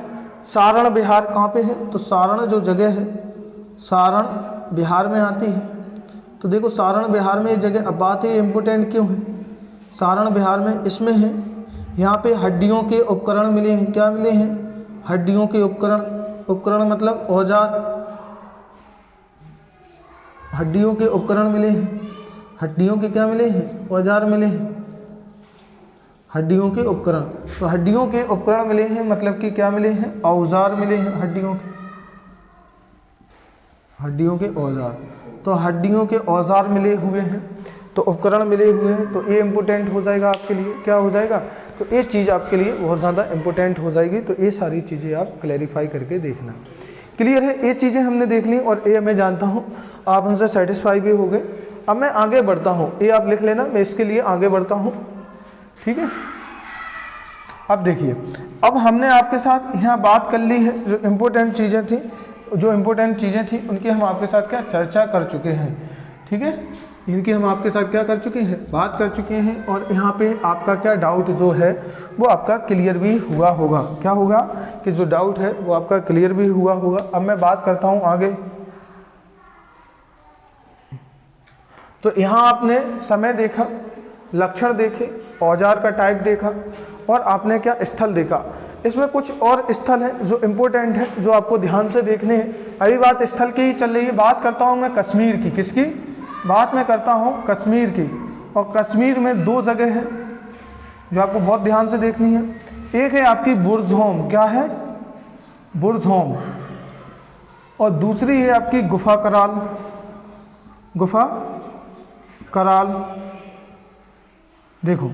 सारण बिहार। कहाँ पे है? तो सारण जो जगह है, सारण बिहार में आती है। तो देखो सारण बिहार में ये जगह, अब बात ये इम्पोर्टेंट क्यों है? सारण बिहार में इसमें है यहाँ पे हड्डियों के उपकरण मिले हैं। क्या मिले हैं? हड्डियों के उपकरण। उपकरण मतलब औजार। हड्डियों के उपकरण मिले हैं। हड्डियों के क्या मिले हैं? औजार मिले हैं। हड्डियों के उपकरण, तो हड्डियों के उपकरण मिले हैं मतलब कि क्या मिले हैं? औजार मिले हैं हड्डियों के। हड्डियों के औजार, तो हड्डियों के औजार मिले हुए हैं, तो उपकरण मिले हुए हैं, तो ये इम्पोर्टेंट हो जाएगा आपके लिए। क्या हो जाएगा? तो ये चीज़ आपके लिए बहुत ज़्यादा इम्पोर्टेंट हो जाएगी। तो ये सारी चीज़ें आप क्लैरिफाई करके देखना। क्लियर है? ये चीज़ें हमने देख ली और ये मैं जानता हूँ आप उनसे सेटिस्फाई भी हो गए। अब मैं आगे बढ़ता हूँ, ये आप लिख लेना, मैं इसके लिए आगे बढ़ता हूँ। ठीक है, अब देखिए, अब हमने आपके साथ यहाँ बात कर ली है, जो इम्पोर्टेंट चीज़ें थी, उनकी हम आपके साथ क्या चर्चा कर चुके हैं। ठीक है, इनकी हम आपके साथ क्या कर चुके हैं? बात कर चुके हैं। और यहाँ पे आपका क्या डाउट जो है वो आपका क्लियर भी हुआ होगा। क्या होगा? कि जो डाउट है वो आपका क्लियर भी हुआ होगा। अब मैं बात करता हूँ आगे। तो यहाँ आपने समय देखा, लक्षण देखे, औजार का टाइप देखा और आपने क्या स्थल देखा। इसमें कुछ और स्थल है जो इम्पोर्टेंट है, जो आपको ध्यान से देखने हैं। अभी बात स्थल की ही चल रही है, बात करता हूँ मैं कश्मीर की। किसकी बात मैं करता हूँ? कश्मीर की। और कश्मीर में दो जगह है जो आपको बहुत ध्यान से देखनी है। एक है आपकी बुर्ज़होम। क्या है? बुर्ज़होम। और दूसरी है आपकी गुफा कराल। गुफा कराल। देखो,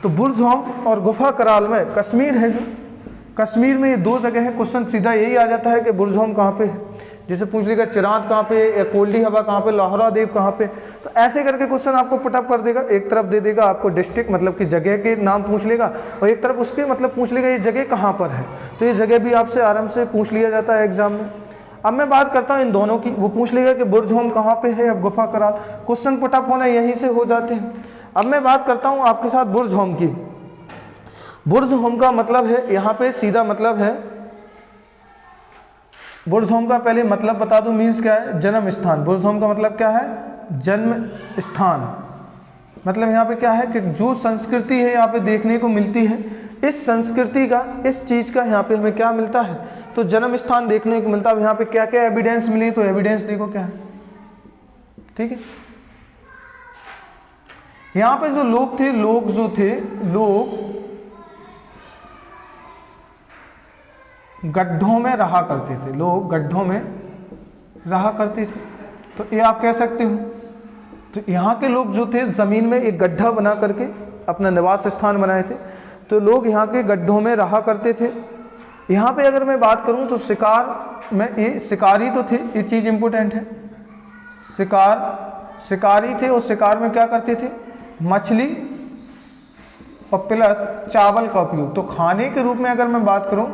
तो बुर्ज़होम और गुफा कराल में कश्मीर है, जो कश्मीर में ये दो जगह है। क्वेश्चन सीधा यही आ जाता है कि बुर्ज़होम कहाँ पे है। जैसे पूछ लेगा चिराग कहाँ पे, या कोल्डी हवा कहाँ पे, लाहौरा देव कहाँ पे, तो ऐसे करके क्वेश्चन आपको पुटअप कर देगा। एक तरफ दे देगा आपको डिस्ट्रिक्ट मतलब कि जगह के नाम पूछ लेगा, और एक तरफ उसके मतलब पूछ लेगा ये जगह कहाँ पर है। तो ये जगह भी आपसे आराम से पूछ लिया जाता है एग्जाम में। अब मैं बात करता हूँ इन दोनों की। वो पूछ लेगा कि बुर्ज़होम कहाँ पे है या गुफा कराल, क्वेश्चन पुटअप होना यहीं से हो जाते हैं। अब मैं बात करता हूँ आपके साथ बुर्ज़होम की। बुर्ज़होम का मतलब है, यहाँ पे सीधा मतलब है, बुर्ज़होम का पहले मतलब बता दूं, मीन्स क्या है? जन्म स्थान। बुर्ज़होम का मतलब क्या है? जन्म स्थान। मतलब यहाँ पे क्या है कि जो संस्कृति है यहाँ पे देखने को मिलती है, इस संस्कृति का, इस चीज़ का यहाँ पे हमें क्या मिलता है? तो जन्म स्थान देखने को मिलता है। यहाँ पे क्या क्या एविडेंस मिली, तो एविडेंस देखो क्या है। ठीक है, यहाँ पे जो लोग थे, लोग गड्ढों में रहा करते थे। लोग गड्ढों में रहा करते थे, तो ये आप कह सकते हो। तो यहाँ के लोग जो थे ज़मीन में एक गड्ढा बना करके अपना निवास स्थान बनाए थे। तो लोग यहाँ के गड्ढों में रहा करते थे। यहाँ पे अगर मैं बात करूँ तो शिकार में, ये शिकारी तो थे, ये चीज़ इम्पोर्टेंट है। शिकारी थे, और शिकार में क्या करते थे? मछली और प्लस चावल का उपयोग। तो खाने के रूप में अगर मैं बात करूँ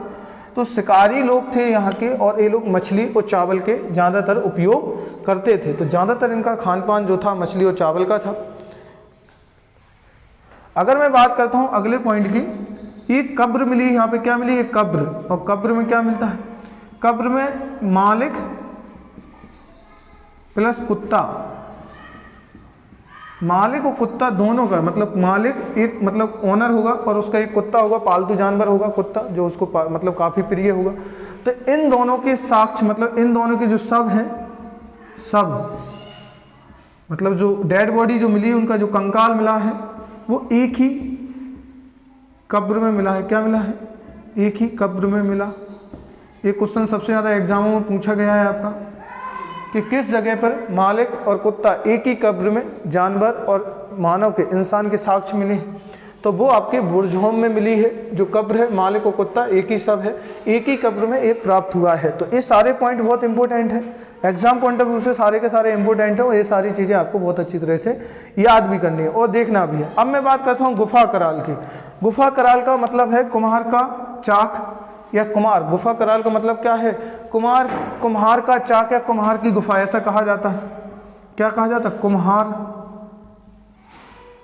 तो शिकारी लोग थे यहाँ के, और ये लोग मछली और चावल के ज़्यादातर उपयोग करते थे। तो ज़्यादातर इनका खान पान जो था मछली और चावल का था। अगर मैं बात करता हूँ अगले पॉइंट की, ये कब्र मिली, यहाँ पे क्या मिली? ये कब्र। और कब्र में क्या मिलता है? कब्र में मालिक प्लस कुत्ता। मालिक और कुत्ता दोनों का मतलब, मालिक एक मतलब ओनर होगा और उसका एक कुत्ता होगा, पालतू जानवर होगा कुत्ता, जो उसको मतलब काफ़ी प्रिय होगा। तो इन दोनों के साक्ष्य मतलब इन दोनों के जो शव हैं, शव मतलब जो डेड बॉडी जो मिली, उनका जो कंकाल मिला है वो एक ही कब्र में मिला है। क्या मिला है? एक ही कब्र में मिला। ये क्वेश्चन सबसे ज़्यादा एग्जामों में पूछा गया है आपका, कि किस जगह पर मालिक और कुत्ता एक ही कब्र में जानवर और मानव के, इंसान के साक्ष्य मिले हैं। तो वो आपके बुर्ज़होम में मिली है। जो कब्र है, मालिक और कुत्ता एक ही सब है, एक ही कब्र में एक प्राप्त हुआ है। तो ये सारे पॉइंट बहुत इंपॉर्टेंट है, एग्जाम पॉइंट ऑफ व्यू से सारे के सारे इंपॉर्टेंट है, और ये सारी चीज़ें आपको बहुत अच्छी तरह से याद भी करनी है और देखना भी है। अब मैं बात करता हूँ गुफा कराल की। गुफा कराल का मतलब है कुम्हार का चाक या कुम्हार। गुफा कराल का मतलब क्या है? कुम्हार का चाक या कुम्हार की गुफा, ऐसा कहा जाता है। क्या कहा जाता है? कुम्हार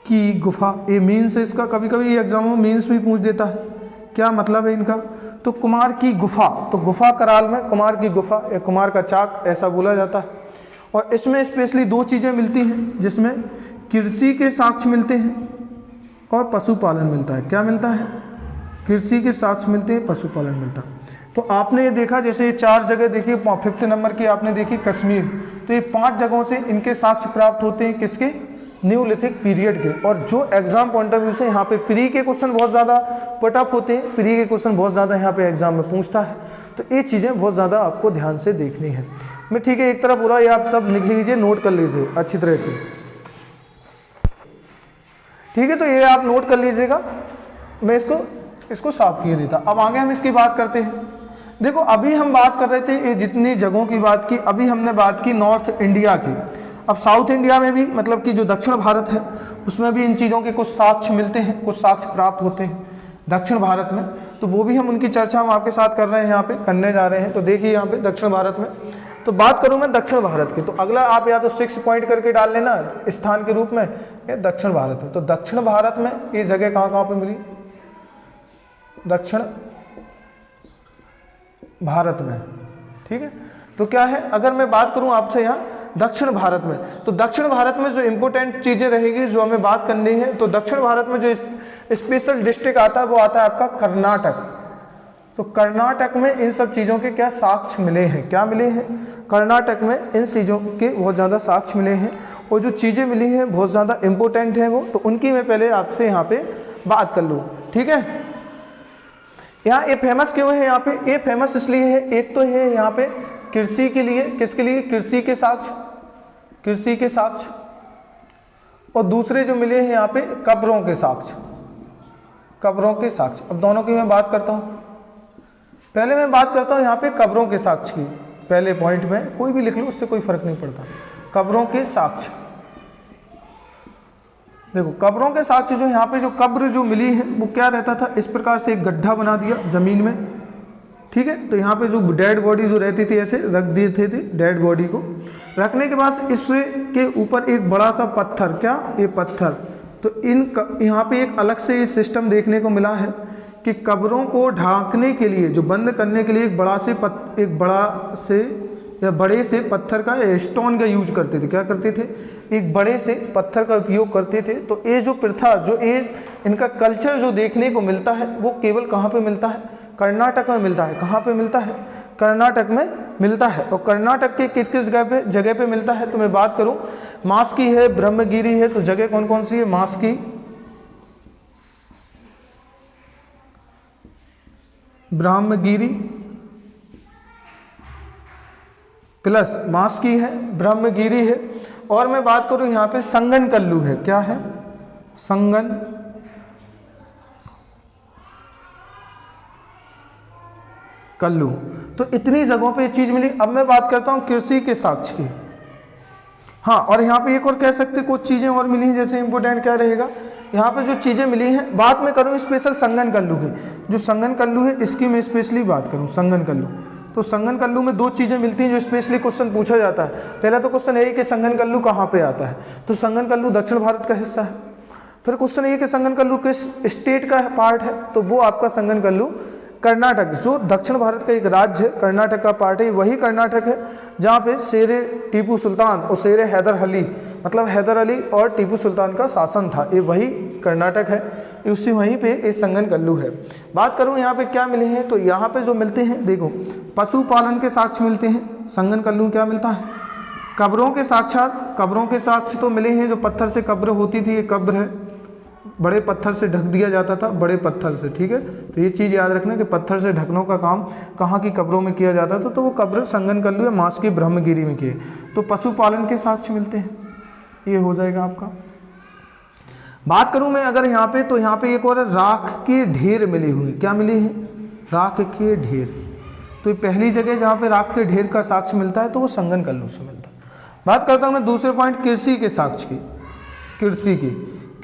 की गुफा। ये मीन्स है इसका, कभी कभी एग्जामों में मीन्स भी पूछ देता है, क्या मतलब है इनका? तो कुम्हार की गुफा। तो गुफा कराल में कुम्हार की गुफा या कुम्हार का चाक ऐसा बोला जाता है। और इसमें स्पेशली दो चीज़ें मिलती हैं, जिसमें कृषि के साक्ष्य मिलते हैं। और पशुपालन मिलता है। क्या मिलता है? कृषि के साक्ष्य मिलते हैं, पशुपालन मिलता है। तो आपने ये देखा, जैसे ये 4 जगह देखी, 5th नंबर की आपने देखी कश्मीर, तो ये 5 जगहों से इनके साक्ष्य प्राप्त होते हैं, किसके? न्यूलिथिक पीरियड के। और जो एग्जाम पॉइंट ऑफ व्यू से यहाँ पे प्री के क्वेश्चन बहुत ज़्यादा पटअप होते हैं, प्री के क्वेश्चन बहुत ज़्यादा यहाँ पे एग्जाम में पूछता है, तो ये चीज़ें बहुत ज़्यादा आपको ध्यान से देखनी है। मैं ठीक है, एक तरफ पूरा ये आप सब लिख लीजिए, नोट कर लीजिए अच्छी तरह से, ठीक है। तो ये आप नोट कर लीजिएगा, मैं इसको साफ किए देता। अब आगे हम इसकी बात करते हैं। देखो अभी हम बात कर रहे थे ये जितनी जगहों की बात की, अभी हमने बात की नॉर्थ इंडिया की। अब साउथ इंडिया में भी, मतलब कि जो दक्षिण भारत है उसमें भी इन चीज़ों के कुछ साक्ष्य मिलते हैं, कुछ साक्ष्य प्राप्त होते हैं दक्षिण भारत में, तो वो भी हम उनकी चर्चा हम आपके साथ कर रहे हैं, यहाँ पे करने जा रहे हैं। तो देखिए यहाँ पे दक्षिण भारत में, तो बात करूँ मैं दक्षिण भारत की, तो अगला आप या तो 6 पॉइंट करके डाल लेना स्थान के रूप में, या दक्षिण भारत में। तो दक्षिण भारत में ये जगह कहाँ कहाँ पे मिली? दक्षिण भारत में, ठीक है। तो क्या है, अगर मैं बात करूं आपसे यहाँ दक्षिण भारत में, तो दक्षिण भारत में जो इंपॉर्टेंट चीज़ें रहेगी जो हमें बात करनी है, तो दक्षिण भारत में जो स्पेशल डिस्ट्रिक्ट आता है वो आता है आपका कर्नाटक। तो कर्नाटक में इन सब चीज़ों के क्या साक्ष्य मिले हैं? क्या मिले हैं? कर्नाटक में इन चीज़ों के बहुत ज़्यादा साक्ष्य मिले हैं, और जो चीज़ें मिली हैं बहुत ज़्यादा इंपॉर्टेंट है वो, तो उनकी मैं पहले आपसे यहाँ पे बात कर लूँ, ठीक है। यहाँ ये फेमस क्यों है? यहाँ पे ये फेमस इसलिए है, एक तो है यहाँ पे कृषि के लिए, किसके लिए? कृषि के साक्ष्य, कृषि के साक्ष्य, और दूसरे जो मिले हैं यहाँ पे कब्रों के साक्ष्य, कब्रों के साक्ष्य। अब दोनों की मैं बात करता हूँ। पहले मैं बात करता हूँ यहाँ पे कब्रों के साक्ष्य की, पहले पॉइंट में कोई भी लिख लो, उससे कोई फर्क नहीं पड़ता। कब्रों के साक्ष्य, देखो कब्रों के साक्ष्य जो यहाँ पे जो कब्र जो मिली है वो क्या रहता था, इस प्रकार से एक गड्ढा बना दिया जमीन में, ठीक है। तो यहाँ पे जो डेड बॉडी जो रहती थी ऐसे रख दिए थे डेड बॉडी को, रखने के बाद इसके के ऊपर एक बड़ा सा पत्थर, क्या? ये पत्थर। तो यहाँ पे एक अलग से ये सिस्टम देखने को मिला है कि कब्रों को ढांकने के लिए, जो बंद करने के लिए एक बड़े से पत्थर का, स्टोन का यूज करते थे। क्या करते थे? एक बड़े से पत्थर का उपयोग करते थे। तो ये जो प्रथा, जो ये इनका कल्चर जो देखने को मिलता है वो केवल कहाँ पे मिलता है? कर्नाटक में मिलता है। कहाँ पे मिलता है? कर्नाटक में मिलता है। और कर्नाटक के किस किस जगह पे मिलता है? तो मैं बात करूँ, मास्की है, ब्रह्मगिरी है, तो जगह कौन कौन सी है? मास्की, ब्रह्मगिरी प्लस मास्की है, ब्रह्मगिरी है, और मैं बात करूं यहाँ पे संगन कल्लू है। क्या है? संगन कल्लू। तो इतनी जगहों पे ये चीज मिली। अब मैं बात करता हूँ कृषि के साक्ष्य की। हाँ, और यहाँ पे एक और कह सकते कुछ चीजें और मिली हैं, जैसे इंपोर्टेंट क्या रहेगा यहाँ पे जो चीजें मिली हैं। बात में करूँ स्पेशल संगन कल्लू की, जो संगन कल्लू है इसकी मैं स्पेशली बात करूँ। संगन कल्लू, तो संगन कल्लू में 2 चीज़ें मिलती हैं जो स्पेशली क्वेश्चन पूछा जाता है। पहला तो क्वेश्चन है कि संगन कल्लू कहाँ पे आता है, तो संगन कल्लू दक्षिण भारत का हिस्सा है। फिर क्वेश्चन ये कि संगन कल्लू किस स्टेट का पार्ट है, तो वो आपका संगन कल्लू कर्नाटक, जो दक्षिण भारत का एक राज्य है, कर्नाटक का पार्ट है। वही कर्नाटक है जहाँ पे शेरे टीपू सुल्तान और शेरे हैदर अली, मतलब हैदर अली और टीपू सुल्तान का शासन था, ये वही कर्नाटक है, उसी वहीं पे ये संगन कल्लू है। बात करूँ यहाँ पे क्या मिले हैं, तो यहाँ पे जो मिलते हैं देखो, पशुपालन के साक्ष्य मिलते हैं। संगन कल्लू क्या मिलता है? कब्रों के साक्षात, कब्रों के साक्ष्य तो मिले हैं, जो पत्थर से कब्र होती थी, ये कब्र है, बड़े पत्थर से ढक दिया जाता था, बड़े पत्थर से, ठीक है। तो ये चीज़ याद रखना कि पत्थर से ढकने का काम कहाँ की कब्रों में किया जाता था, तो वो कब्र संगन कल्लू या मास्की ब्रह्मगिरी में किए। तो पशुपालन के साक्ष्य मिलते हैं, ये हो जाएगा आपका। बात करूं मैं अगर यहाँ पे, तो यहाँ पे एक और राख के ढेर मिले हुए। क्या मिले हैं? राख के ढेर। तो ये पहली जगह जहाँ पे राख के ढेर का साक्ष्य मिलता है तो वो संगन कल्लू से मिलता है। बात करता हूँ मैं दूसरे पॉइंट कृषि के साक्ष्य की। कृषि की,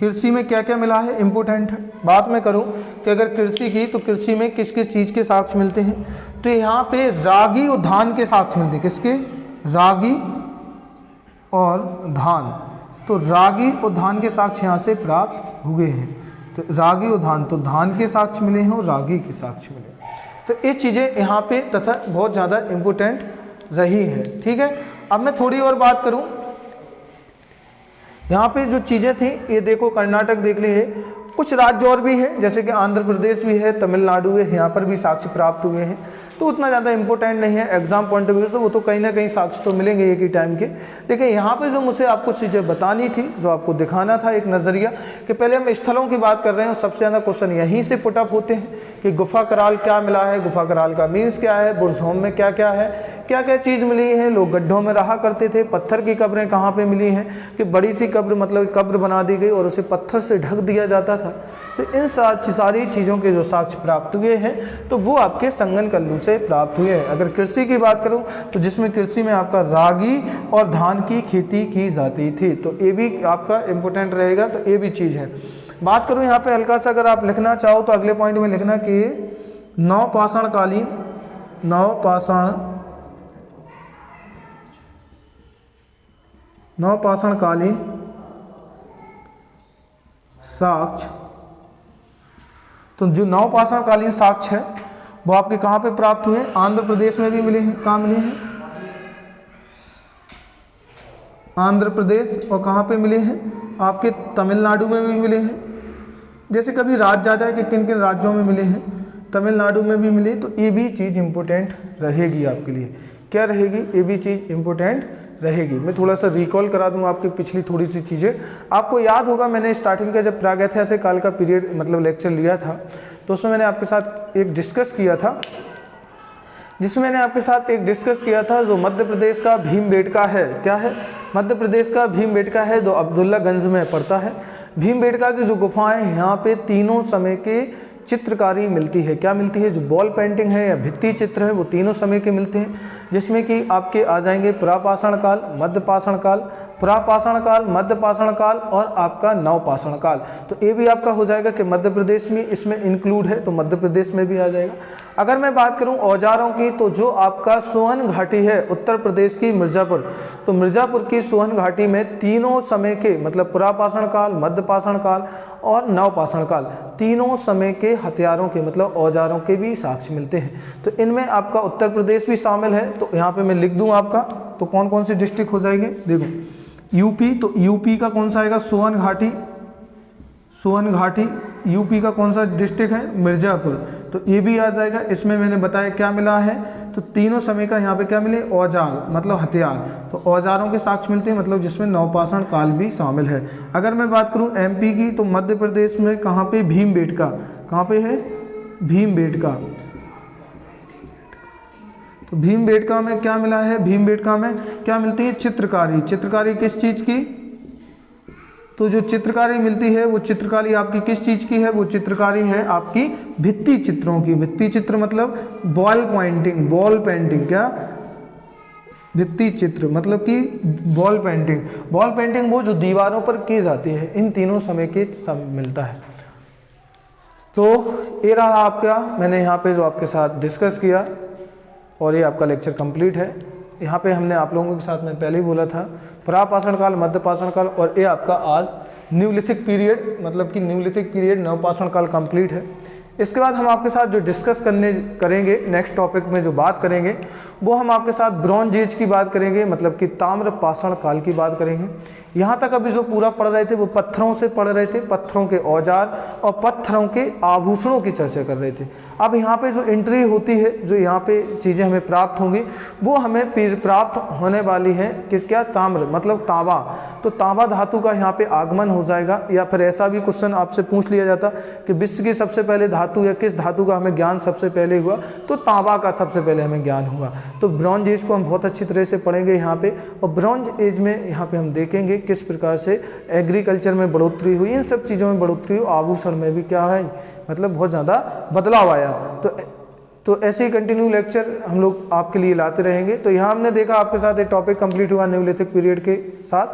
कृषि में क्या क्या मिला है, इंपोर्टेंट है। बात मैं करूँ कि अगर कृषि की, तो कृषि में किस किस चीज़ के साक्ष्य मिलते हैं, तो यहाँ पे रागी और धान के साक्ष्य मिलते हैं। किसके? रागी और धान। तो रागी और धान के साक्ष्य यहाँ से प्राप्त हुए हैं। तो रागी और धान, तो धान के साक्ष्य मिले हैं और रागी के साक्ष्य मिले। तो ये चीज़ें यहाँ पे तथा बहुत ज़्यादा इम्पोर्टेंट रही है, ठीक है। अब मैं थोड़ी और बात करूँ, यहाँ पे जो चीज़ें थी, ये देखो कर्नाटक देख लीजिए, कुछ राज्य और भी हैं, जैसे कि आंध्र प्रदेश भी है, तमिलनाडु है, यहाँ पर भी साक्ष्य प्राप्त हुए हैं। तो उतना ज़्यादा इंपॉर्टेंट नहीं है एग्जाम पॉइंट ऑफ व्यू से, वो तो कहीं ना कहीं साक्ष्य तो मिलेंगे एक ही टाइम के। लेकिन यहाँ पे जो मुझे आपको चीज़ें बतानी थी, जो आपको दिखाना था एक नज़रिया, कि पहले हम स्थलों की बात कर रहे हैं और सबसे ज़्यादा क्वेश्चन यहीं से पुटअप होते हैं कि गुफा कराल क्या मिला है, गुफा कराल का मीन्स क्या है, बुरझोम में क्या क्या है, क्या क्या चीज़ मिली है, लोग गड्ढों में रहा करते थे, पत्थर की कब्रें कहाँ पे मिली हैं, कि बड़ी सी कब्र मतलब कब्र बना दी गई और उसे पत्थर से ढक दिया जाता था। तो इन सारी चीज़ों के जो साक्ष्य प्राप्त हुए हैं तो वो आपके संगनकल्लू से प्राप्त हुए हैं। अगर कृषि की बात करूं तो जिसमें कृषि में आपका रागी और धान की खेती की जाती थी, तो ये भी आपका इम्पोर्टेंट रहेगा, तो ये भी चीज़ है। बात करूं यहाँ पे हल्का सा अगर आप लिखना चाहो तो अगले पॉइंट में लिखना कि नवपाषाणकालीन साक्ष्य। तो जो नवपाषाणकालीन साक्ष्य है वो आपके कहाँ पे प्राप्त हुए? आंध्र प्रदेश में भी मिले हैं। कहाँ मिले हैं? आंध्र प्रदेश। और कहाँ पे मिले हैं? आपके तमिलनाडु में भी मिले हैं। जैसे कभी राज्य आ जाए कि किन किन राज्यों में मिले हैं, तमिलनाडु में भी मिले, तो ये भी चीज़ इम्पोर्टेंट रहेगी आपके लिए। क्या रहेगी? ये भी चीज़ इम्पोर्टेंट रहेगी। मैं थोड़ा सा रिकॉल करा दूँ आपकी पिछली थोड़ी सी चीज़ें। आपको याद होगा मैंने स्टार्टिंग का जब प्रागैतिहासिक काल का पीरियड मतलब लेक्चर लिया था, तो उसमें मैंने आपके साथ एक डिस्कस किया था, जो मध्य प्रदेश का भीमबेटका है। क्या है? मध्य प्रदेश का भीमबेटका है, जो अब्दुल्लागंज में पड़ता है। भीमबेटका की जो गुफाएं हैं, यहाँ पे तीनों समय के चित्रकारी मिलती है। क्या मिलती है? जो वॉल पेंटिंग है या भित्ति चित्र है वो तीनों समय के मिलते हैं, जिसमें कि आपके आ जाएंगे पुरापाषाण काल, मध्यपाषाण काल, पुरापाषाण काल, मध्यपाषाण काल और आपका नवपाषाण काल। तो ये भी आपका हो जाएगा कि मध्य प्रदेश में इसमें इंक्लूड है, तो मध्य प्रदेश में भी आ जाएगा। अगर मैं बात करूं औजारों की, तो जो आपका सोहन घाटी है उत्तर प्रदेश की मिर्ज़ापुर, तो मिर्ज़ापुर की सोहन घाटी में तीनों समय के मतलब पुरापाषाण काल, मध्यपाषाण काल और नवपाषाण काल तीनों समय के हथियारों के मतलब औजारों के भी साक्ष्य मिलते हैं। तो इनमें आपका उत्तर प्रदेश भी शामिल है। तो यहाँ पे मैं लिख दूँ आपका, तो कौन कौन से डिस्ट्रिक्ट हो जाएंगे? देखो यूपी, तो यूपी का कौन सा आएगा? सोहन घाटी। यूपी का कौन सा डिस्ट्रिक्ट है? मिर्ज़ापुर। तो ये भी आ जाएगा। इसमें मैंने बताया क्या मिला है, तो तीनों समय का यहाँ पे क्या मिले? औजार मतलब हथियार। तो औजारों के साक्ष्य मिलते हैं, मतलब जिसमें नवपाषाण काल भी शामिल है। अगर मैं बात करूँ एमपी की, तो मध्य प्रदेश में कहाँ पे? भीमबेटका। कहाँ पे है? भीमबेटका। तो भीमबेटका में क्या मिला है? भीमबेटका में क्या मिलती है? चित्रकारी। चित्रकारी किस चीज़ की? तो जो चित्रकारी मिलती है वो चित्रकारी आपकी किस चीज़ की है? वो चित्रकारी है आपकी भित्ति चित्रों की। भित्ति चित्र मतलब वॉल पेंटिंग। क्या? भित्ति चित्र मतलब कि वॉल पेंटिंग वो जो दीवारों पर की जाती है, इन तीनों समय के सब मिलता है। तो ये रहा आपका, मैंने यहाँ पे जो आपके साथ डिस्कस किया और ये आपका लेक्चर कंप्लीट है। यहाँ पे हमने आप लोगों के साथ में पहले ही बोला था पुरापाषाण काल, मध्यपाषाण काल और ये आपका आज न्यूलिथिक पीरियड मतलब कि न्यूलिथिक पीरियड नवपाषाण काल कंप्लीट है। इसके बाद हम आपके साथ जो डिस्कस करेंगे नेक्स्ट टॉपिक में जो बात करेंगे वो हम आपके साथ ब्रॉन्ज एज की बात करेंगे, मतलब कि ताम्रपाषाण काल की बात करेंगे। यहाँ तक अभी जो पूरा पढ़ रहे थे वो पत्थरों से पढ़ रहे थे, पत्थरों के औजार और पत्थरों के आभूषणों की चर्चा कर रहे थे। अब यहाँ पे जो एंट्री होती है, जो यहाँ पे चीज़ें हमें प्राप्त होंगी वो हमें प्राप्त होने वाली है किस? क्या? ताम्र मतलब तांबा। तो तांबा धातु का यहाँ पे आगमन हो जाएगा, या फिर ऐसा भी क्वेश्चन आपसे पूछ लिया जाता कि विश्व की सबसे पहले धातु या किस धातु का हमें ज्ञान सबसे पहले हुआ, तो तांबा का सबसे पहले हमें ज्ञान हुआ। तो ब्रॉन्ज एज को हम बहुत अच्छी तरह से पढ़ेंगे यहाँ पे, और ब्रॉन्ज एज में यहाँ पे हम देखेंगे किस प्रकार से एग्रीकल्चर में बढ़ोतरी हुई, इन सब चीज़ों में बढ़ोतरी हुई, आभूषण में भी क्या है मतलब बहुत ज़्यादा बदलाव आया। तो ऐसे ही कंटिन्यू लेक्चर हम लोग आपके लिए लाते रहेंगे। तो यहाँ हमने देखा आपके साथ एक टॉपिक कंप्लीट हुआ न्यूलिथिक पीरियड के साथ।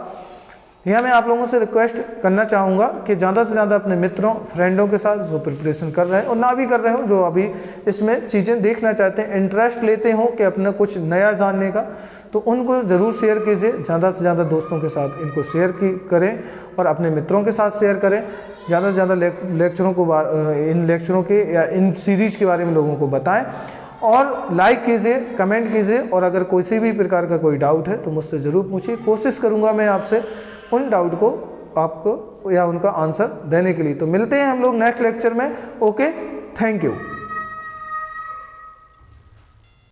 यहाँ मैं आप लोगों से रिक्वेस्ट करना चाहूँगा कि ज़्यादा से ज़्यादा अपने मित्रों फ्रेंडों के साथ जो प्रिपरेशन कर रहे हैं और ना भी कर रहे हो, जो अभी इसमें चीज़ें देखना चाहते हैं, इंटरेस्ट लेते हो कि अपना कुछ नया जानने का, तो उनको ज़रूर शेयर कीजिए। ज़्यादा से ज़्यादा दोस्तों के साथ इनको शेयर करें और अपने मित्रों के साथ शेयर करें। ज़्यादा से ज़्यादा इन लेक्चरों के या इन सीरीज़ के बारे में लोगों को बताएं और लाइक कीजिए, कमेंट कीजिए। और अगर किसी भी प्रकार का कोई डाउट है तो मुझसे ज़रूर पूछिए। कोशिश करूँगा मैं आपसे उन डाउट को आपको या उनका आंसर देने के लिए। तो मिलते हैं हम लोग नेक्स्ट लेक्चर में। Okay, thank you.